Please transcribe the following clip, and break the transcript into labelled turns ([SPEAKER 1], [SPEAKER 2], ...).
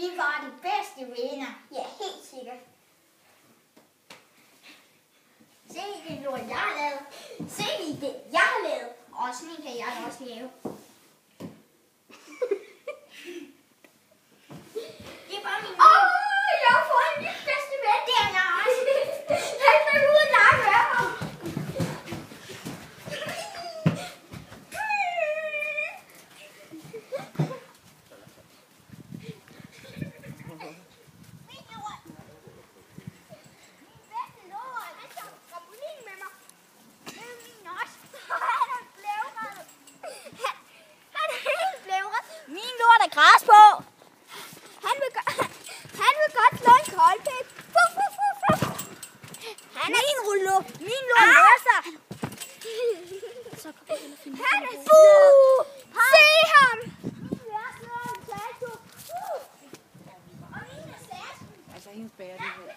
[SPEAKER 1] Vi var de bedste venner. Ja, helt sikkert. Se det lort, jeg har lavet. Se lige det, jeg har lavet. Og sådan en kan jeg også lave. Det er bare min jeg har fået en ny bedste ven. Det er Lars. Han skal ud og lege med ham.
[SPEAKER 2] Græs på. Han vil godt slå en koldpæk. Min rulle. Min lort løser. Så kan du finde han er se ham.
[SPEAKER 3] Altså hendes bærer det her.